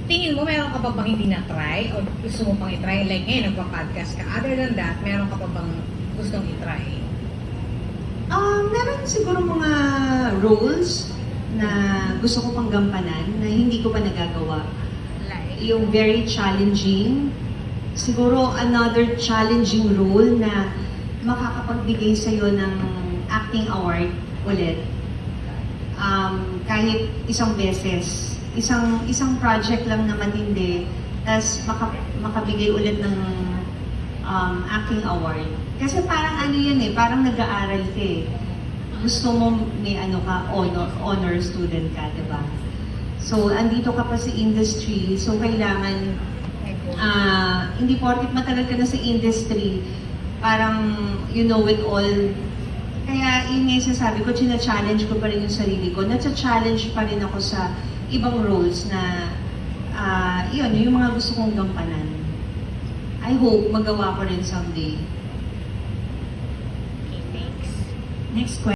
tingin mo, meron ka pa bang hindi na-try o gusto mo pang i-try? Like ngayon, nagpa-podcast ka. Other than that, meron ka pa bang gustong i-try? Meron siguro mga roles na gusto ko pang gampanan na hindi ko pa nagagawa. Like? Yung very challenging. Siguro another challenging role na makakapagbigay sa'yo ng acting award ulit. Kahit isang beses. Isang project lang na matindi, tapos makabigay ulit ng acting award. Kasi parang ano yan parang nag-aaral ka Gusto mo may honor student ka, di ba? So, andito ka pa sa industry, so kailangan, hindi porket matagal ka na sa industry, parang you know it all. Kaya yun nga yung sasabi ko, china-challenge ko pa rin yung sarili ko. Nasa-challenge pa rin ako sa ibang roles na, yun, yung mga gusto kong gampanan. I hope magawa ko rin someday. Okay, thanks. Next question.